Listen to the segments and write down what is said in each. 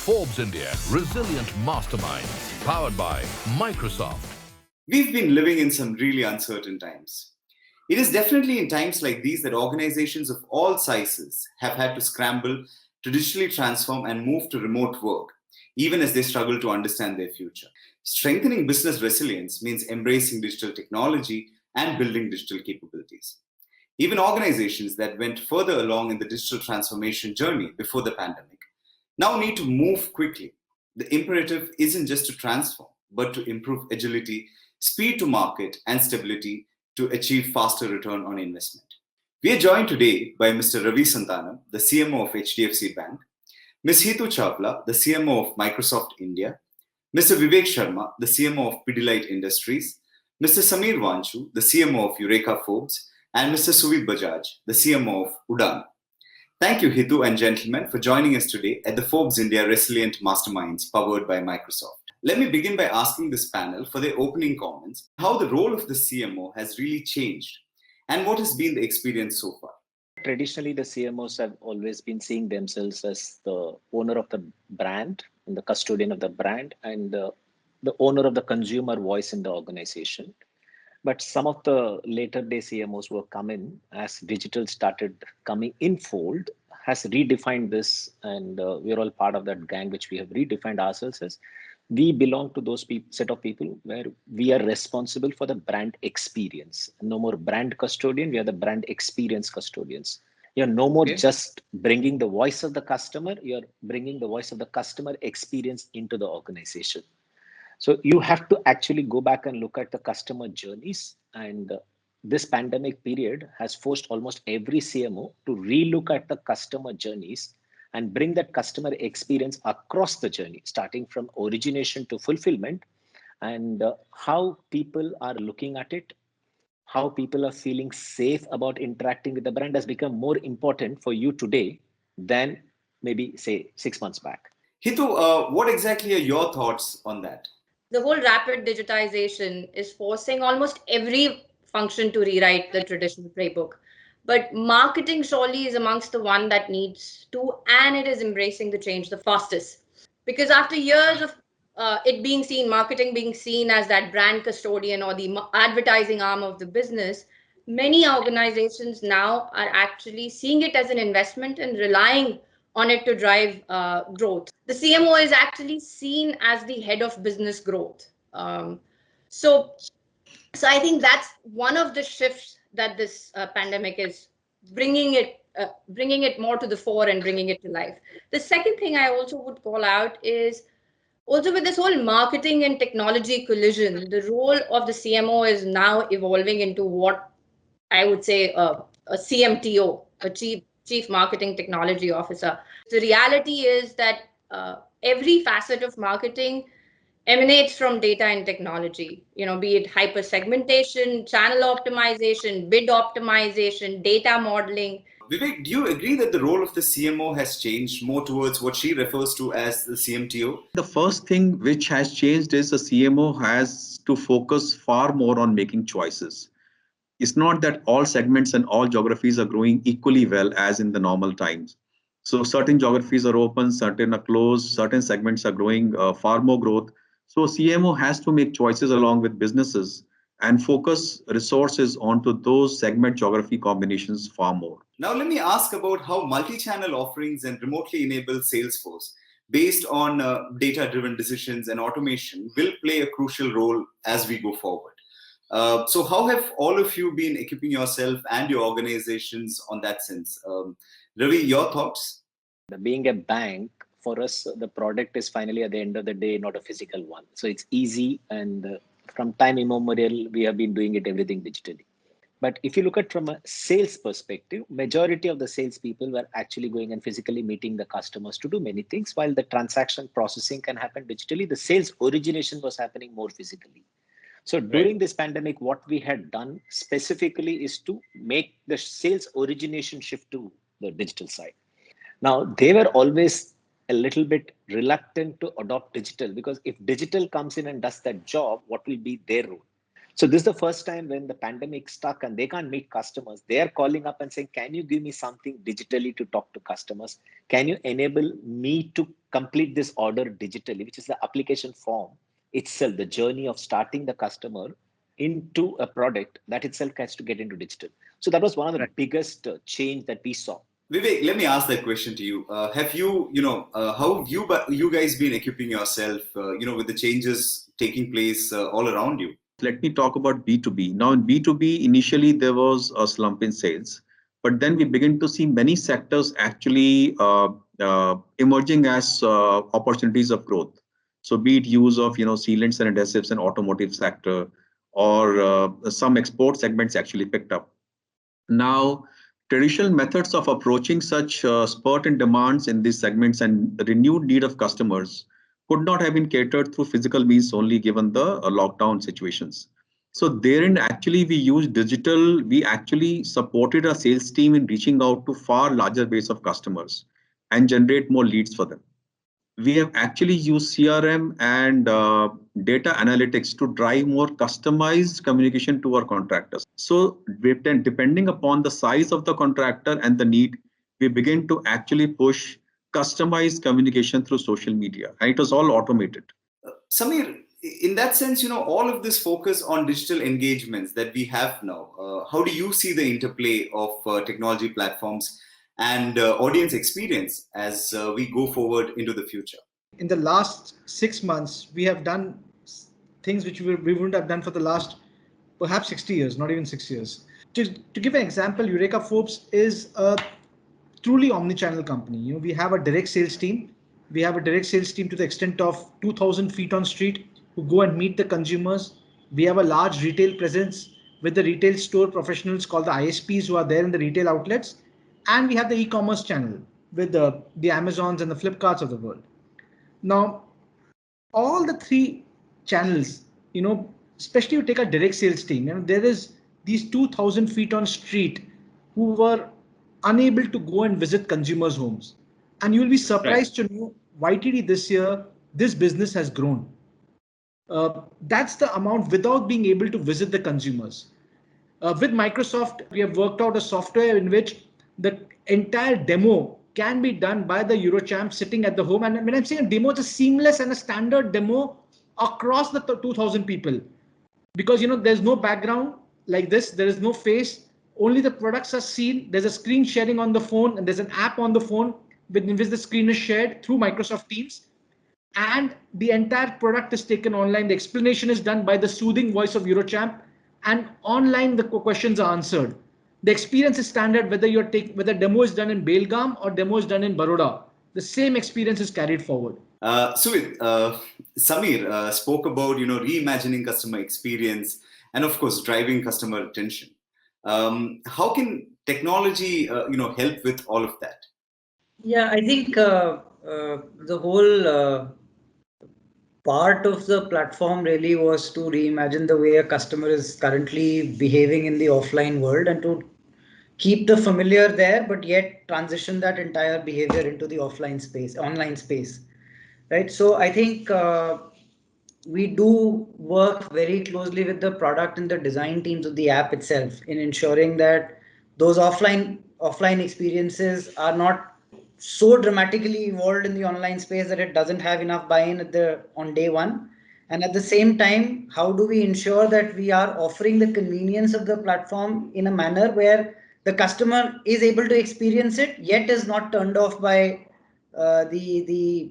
Forbes India Resilient Masterminds, powered by Microsoft. We've been living in some really uncertain times. It is definitely in times like these that organizations of all sizes have had to scramble to digitally transform and move to remote work, even as they struggle to understand their future. Strengthening business resilience means embracing digital technology and building digital capabilities. Even organizations that went further along in the digital transformation journey before the pandemic now need to move quickly. The imperative isn't just to transform, but to improve agility, speed to market, and stability to achieve faster return on investment. We are joined today by Mr. Ravi Santhanam, the CMO of HDFC Bank, Ms. Hitu Chawla, the CMO of Microsoft India, Mr. Vivek Sharma, the CMO of Pidilite Industries, Mr. Wanchoo, the CMO of Eureka Forbes, and Mr. Suvid Bajaj, the CMO of Udaan. Thank you, Hitu and gentlemen, for joining us today at the Forbes India Resilient Masterminds powered by Microsoft. Let me begin by asking this panel for their opening comments, how the role of the CMO has really changed, and what has been the experience so far. Traditionally, the CMOs have always been seeing themselves as the owner of the brand and the custodian of the brand and the owner of the consumer voice in the organization. But some of the later day CMOs who have come in as digital started coming in fold has redefined this, and we're all part of that gang which we have redefined ourselves as we belong to those set of people where we are responsible for the brand experience. No more brand custodian, we are the brand experience custodians. You're no more just bringing the voice of the customer, you're bringing the voice of the customer experience into the organization. So you have to actually go back and look at the customer journeys, and this pandemic period has forced almost every CMO to relook at the customer journeys and bring that customer experience across the journey, starting from origination to fulfillment, and how people are looking at it, how people are feeling safe about interacting with the brand has become more important for you today than maybe say 6 months back. Hitu, what exactly are your thoughts on that? The whole rapid digitization is forcing almost every function to rewrite the traditional playbook. But marketing surely is amongst the one that needs to, and it is embracing the change the fastest. Because after years of marketing being seen as that brand custodian or the advertising arm of the business, many organizations now are actually seeing it as an investment and relying on it to drive growth. The CMO is actually seen as the head of business growth. So I think that's one of the shifts that this pandemic is bringing it more to the fore and bringing it to life. The second thing I also would call out is also with this whole marketing and technology collision, the role of the CMO is now evolving into what I would say a CMTO, a chief marketing technology officer. The reality is that every facet of marketing emanates from data and technology, be it hyper segmentation, channel optimization, bid optimization, data modeling. Vivek, do you agree that the role of the CMO has changed more towards what she refers to as the CMTO? The first thing which has changed is the CMO has to focus far more on making choices. It's not that all segments and all geographies are growing equally well as in the normal times. So certain geographies are open, certain are closed, certain segments are growing far more growth. So CMO has to make choices along with businesses and focus resources onto those segment geography combinations far more. Now let me ask about how multi-channel offerings and remotely enabled Salesforce based on data-driven decisions and automation will play a crucial role as we go forward. So how have all of you been equipping yourself and your organizations on that sense? Ravi, your thoughts? Being a bank, for us, the product is finally at the end of the day not a physical one. So it's easy, and from time immemorial, we have been doing everything digitally. But if you look at from a sales perspective, majority of the salespeople were actually going and physically meeting the customers to do many things. While the transaction processing can happen digitally, the sales origination was happening more physically. So during this pandemic, what we had done specifically is to make the sales origination shift to the digital side. Now, they were always a little bit reluctant to adopt digital because if digital comes in and does that job, what will be their role? So this is the first time when the pandemic stuck and they can't meet customers. They are calling up and saying, can you give me something digitally to talk to customers? Can you enable me to complete this order digitally, which is the application form itself, the journey of starting the customer into a product that itself has to get into digital. So that was one of the biggest change that we saw. Vivek, let me ask that question to you. Have you, how have you guys been equipping yourself, with the changes taking place all around you? Let me talk about B2B. Now, in B2B, initially there was a slump in sales, but then we begin to see many sectors actually emerging as opportunities of growth. So, be it use of sealants and adhesives in automotive sector, or some export segments actually picked up. Now, traditional methods of approaching such spurt in demands in these segments and the renewed need of customers could not have been catered through physical means only given the lockdown situations. So therein actually we used digital, we actually supported our sales team in reaching out to far larger base of customers and generate more leads for them. We have actually used CRM and data analytics to drive more customized communication to our contractors. So depending upon the size of the contractor and the need, we begin to actually push customized communication through social media. And it was all automated. Samir, in that sense, all of this focus on digital engagements that we have now, how do you see the interplay of technology platforms and audience experience as we go forward into the future? In the last 6 months, we have done things which we wouldn't have done for the last perhaps 60 years, not even 6 years. To give an example, Eureka Forbes is a truly omnichannel company. We have a direct sales team. We have a direct sales team to the extent of 2,000 feet on street who go and meet the consumers. We have a large retail presence with the retail store professionals called the ISPs who are there in the retail outlets. And we have the e-commerce channel with the Amazons and the Flipkarts of the world. Now, all the three channels, especially you take a direct sales team, there is these 2,000 feet on street who were unable to go and visit consumers' homes. And you will be surprised to know YTD this year, this business has grown. That's the amount without being able to visit the consumers. With Microsoft, we have worked out a software in which the entire demo can be done by the Eurochamp sitting at the home. And when I'm saying a demo, it's a seamless and a standard demo across the 2,000 people. Because, there's no background like this. There is no face. Only the products are seen. There's a screen sharing on the phone and there's an app on the phone with which the screen is shared through Microsoft Teams. And the entire product is taken online. The explanation is done by the soothing voice of Eurochamp. And online, the questions are answered. The experience is standard whether demo is done in Belgaum or demo is done in Baroda. The same experience is carried forward. Suvid, Samir spoke about reimagining customer experience and of course driving customer attention. How can technology help with all of that? Yeah, I think the whole part of the platform really was to reimagine the way a customer is currently behaving in the offline world and to keep the familiar there, but yet transition that entire behavior into the online space, right? So I think we do work very closely with the product and the design teams of the app itself in ensuring that those offline experiences are not so dramatically evolved in the online space that it doesn't have enough buy-in on day one. And at the same time, how do we ensure that we are offering the convenience of the platform in a manner where the customer is able to experience it, yet is not turned off by the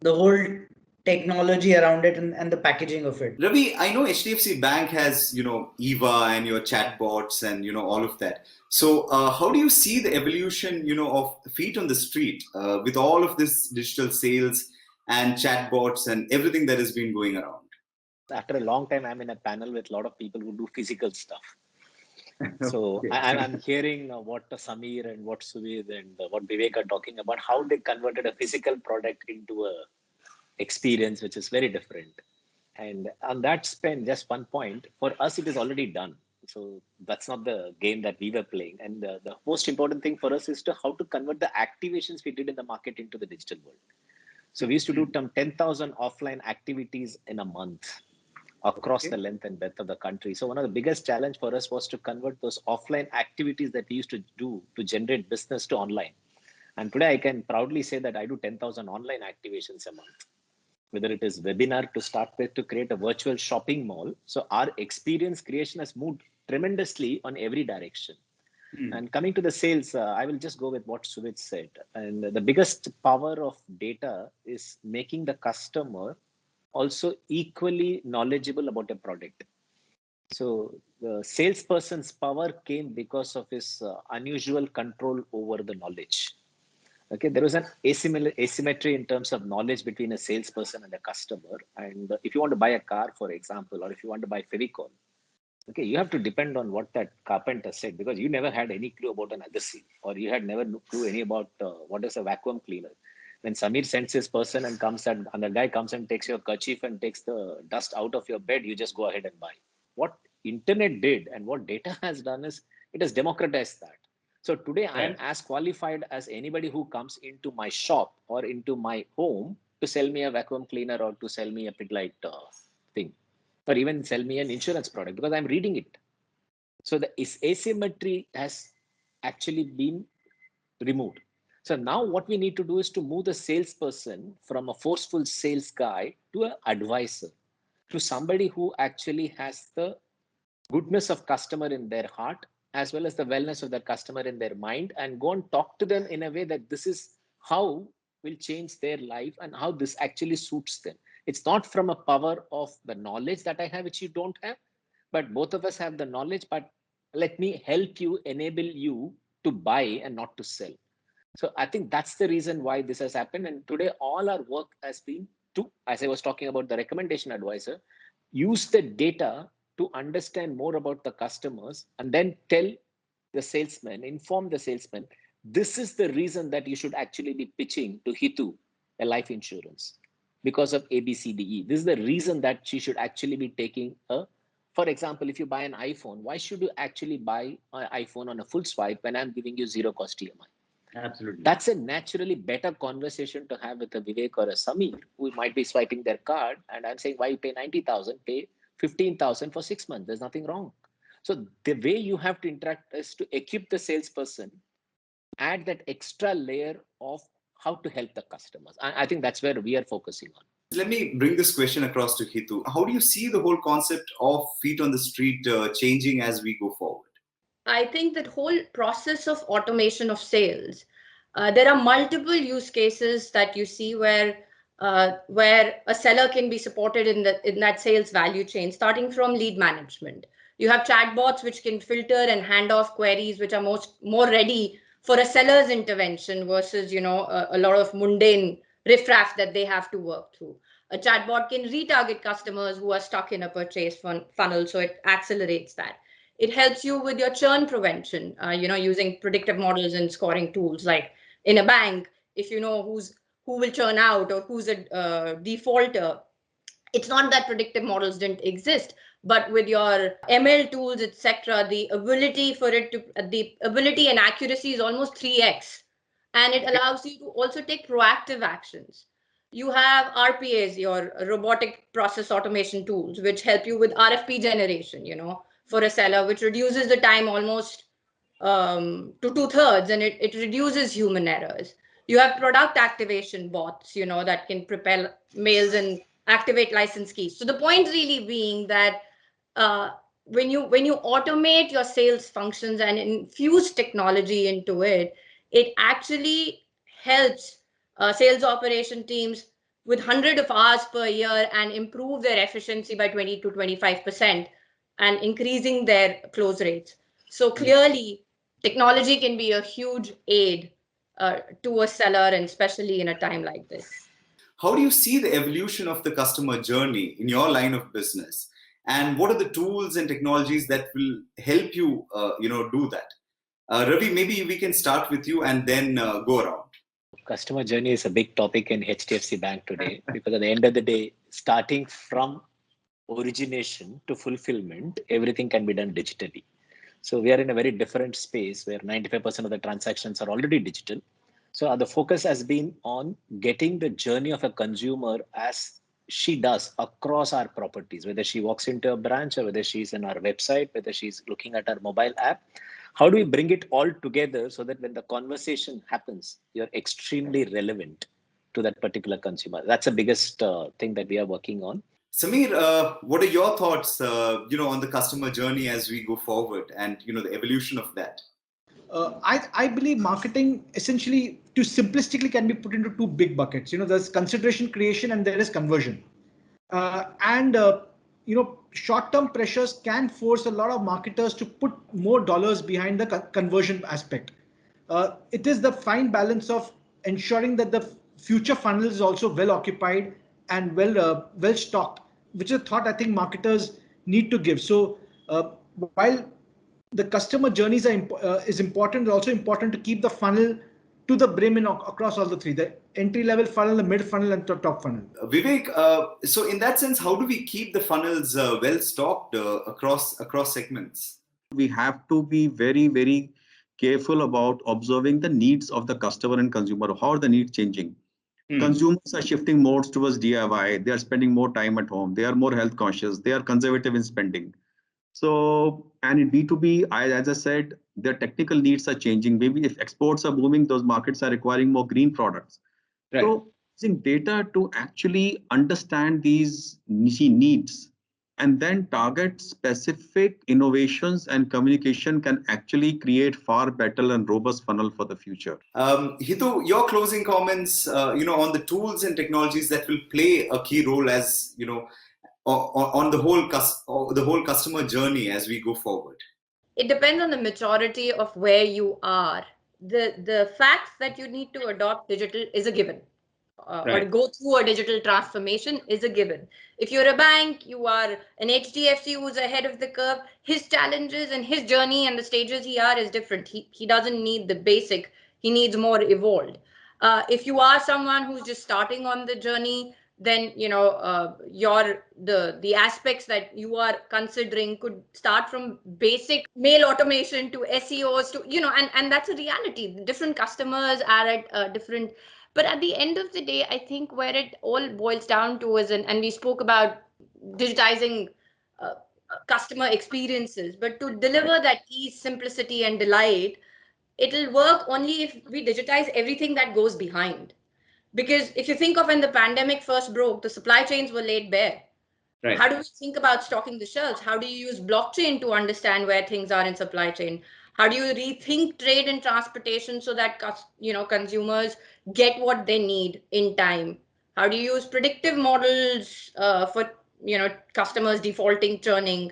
whole technology around it and the packaging of it. Ravi, I know HDFC Bank has Eva and your chatbots and all of that. So how do you see the evolution of feet on the street with all of this digital sales and chatbots and everything that has been going around? After a long time, I'm in a panel with a lot of people who do physical stuff. So I'm hearing what Samir and what Suvid and what Vivek are talking about, how they converted a physical product into a experience which is very different. And on that spend, just one point, for us it is already done. So that's not the game that we were playing. And the most important thing for us is how to convert the activations we did in the market into the digital world. So we used to do 10,000 offline activities in a month. across Okay. the length and breadth of the country. So one of the biggest challenge for us was to convert those offline activities that we used to do to generate business to online. And today I can proudly say that I do 10,000 online activations a month, whether it is webinar to start with to create a virtual shopping mall. So our experience creation has moved tremendously on every direction. And coming to the sales, I will just go with what Suvid said. And the biggest power of data is making the customer also equally knowledgeable about a product. So the salesperson's power came because of his unusual control over the knowledge. Okay, there was an asymmetry in terms of knowledge between a salesperson and a customer. And if you want to buy a car, for example, or if you want to buy Fevicol, okay, you have to depend on what that carpenter said, because you never had any clue about an adhesive, or you had never clue any about what is a vacuum cleaner. When Samir sends his person and comes and the guy comes and takes your kerchief and takes the dust out of your bed, you just go ahead and buy. What internet did and what data has done is it has democratized that. So today I am as qualified as anybody who comes into my shop or into my home to sell me a vacuum cleaner or to sell me a Pidilite thing, or even sell me an insurance product, because I'm reading it. So the asymmetry has actually been removed. So now what we need to do is to move the salesperson from a forceful sales guy to an advisor, to somebody who actually has the goodness of customer in their heart, as well as the wellness of the customer in their mind, and go and talk to them in a way that this is how will change their life and how this actually suits them. It's not from a power of the knowledge that I have, which you don't have, but both of us have the knowledge, but let me help you, enable you to buy and not to sell. So I think that's the reason why this has happened. And today all our work has been to, as I was talking about the recommendation advisor, use the data to understand more about the customers and then tell the salesman, inform the salesman, this is the reason that you should actually be pitching to Hitu a life insurance because of ABCDE. This is the reason that she should actually be taking a, for example, if you buy an iPhone, why should you actually buy an iPhone on a full swipe when I'm giving you zero cost EMI? Absolutely. That's a naturally better conversation to have with a Vivek or a Samir who might be swiping their card, and I'm saying, why you pay 90,000, pay 15,000 for 6 months. There's nothing wrong. So the way you have to interact is to equip the salesperson, add that extra layer of how to help the customers. I think that's where we are focusing on. Let me bring this question across to Hitu. How do you see the whole concept of feet on the street changing as we go forward? I think that whole process of automation of sales, there are multiple use cases that you see where a seller can be supported in that sales value chain, starting from lead management. You have chatbots which can filter and hand off queries which are more ready for a seller's intervention versus a lot of mundane riffraff that they have to work through. A chatbot can retarget customers who are stuck in a purchase funnel, so it accelerates that. It helps you with your churn prevention, using predictive models and scoring tools. Like in a bank, if you know who will churn out or who's a defaulter, it's not that predictive models didn't exist, but with your ML tools, etc., the ability and accuracy is almost 3x, and it allows you to also take proactive actions. You have RPAs, your robotic process automation tools, which help you with RFP generation, for a seller, which reduces the time almost to 2/3, and it reduces human errors. You have product activation bots, that can prepare mails and activate license keys. So the point really being that when you automate your sales functions and infuse technology into it, it actually helps sales operation teams with 100 of hours per year and improve their efficiency by 20 to 25% and increasing their close rates. So clearly, technology can be a huge aid to a seller, and especially in a time like this. How do you see the evolution of the customer journey in your line of business? And what are the tools and technologies that will help you, do that? Ravi, maybe we can start with you and then go around. Customer journey is a big topic in HDFC Bank today, because at the end of the day, starting from origination to fulfillment, everything can be done digitally. So we are in a very different space where 95% of the transactions are already digital. So the focus has been on getting the journey of a consumer as she does across our properties, whether she walks into a branch or whether she's in our website, whether she's looking at our mobile app. How do we bring it all together so that when the conversation happens, you're extremely relevant to that particular consumer? That's the biggest thing that we are working on. Sameer, what are your thoughts, on the customer journey as we go forward and, the evolution of that? I believe marketing essentially, to simplistically, can be put into two big buckets. There's consideration creation and there is conversion. Short-term pressures can force a lot of marketers to put more dollars behind the conversion aspect. It is the fine balance of ensuring that the future funnel is also well occupied and well stocked, which is a thought I think marketers need to give. So while the customer journeys is important, it's also important to keep the funnel to the brim across all the three: the entry level funnel, the mid funnel, and the top funnel. Vivek, so in that sense, how do we keep the funnels well stocked across segments? We have to be very, very careful about observing the needs of the customer and consumer. How are the needs changing? Consumers are shifting more towards DIY. They are spending more time at home. They are more health conscious. They are conservative in spending. So, and in B2B, as I said, their technical needs are changing. Maybe if exports are booming, those markets are requiring more green products. Right. So using data to actually understand these niche needs and then target specific innovations and communication can actually create far better and robust funnel for the future. Hitu, your closing comments, on the tools and technologies that will play a key role as, on the whole customer journey as we go forward. It depends on the maturity of where you are. The fact that you need to adopt digital is a given. Or go through a digital transformation is a given. If you're a bank, you are an HDFC who's ahead of the curve, his challenges and his journey and the stages he are is different. He doesn't need the basic, he needs more evolved. If you are someone who's just starting on the journey, then the aspects that you are considering could start from basic mail automation to SEOs to and that's a reality. Different customers are at different. But at the end of the day, I think where it all boils down to is, and we spoke about digitizing customer experiences, but to deliver that ease, simplicity, and delight, it'll work only if we digitize everything that goes behind. Because if you think of when the pandemic first broke, the supply chains were laid bare. Right. How do we think about stocking the shelves? How do you use blockchain to understand where things are in supply chain? How do you rethink trade and transportation so that consumers get what they need in time? How do you use predictive models for customers defaulting, churning,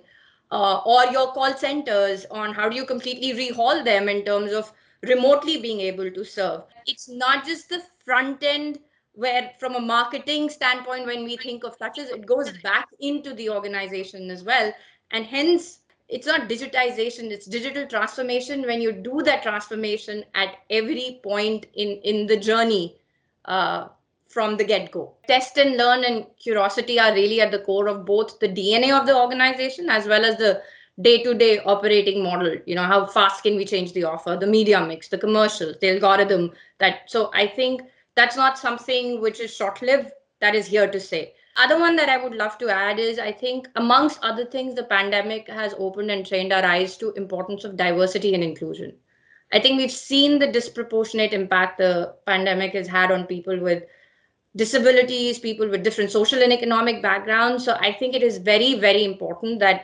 or your call centers on how do you completely rehaul them in terms of remotely being able to serve? It's not just the front end where from a marketing standpoint, when we think of touches, it goes back into the organization as well. And hence, it's not digitization, it's digital transformation when you do that transformation at every point in the journey from the get-go. Test and learn and curiosity are really at the core of both the DNA of the organization as well as the day-to-day operating model. How fast can we change the offer, the media mix, the commercials, the algorithm. So I think that's not something which is short-lived, that is here to stay. Other one that I would love to add is, I think amongst other things, the pandemic has opened and trained our eyes to importance of diversity and inclusion. I think we've seen the disproportionate impact the pandemic has had on people with disabilities, people with different social and economic backgrounds. So I think it is very, very important that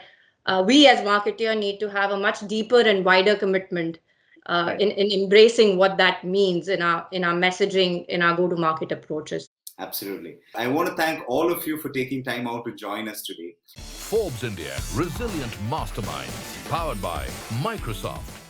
we as marketeer need to have a much deeper and wider commitment in embracing what that means in our messaging, in our go-to-market approaches. Absolutely. I want to thank all of you for taking time out to join us today. Forbes India, Resilient Masterminds, powered by Microsoft.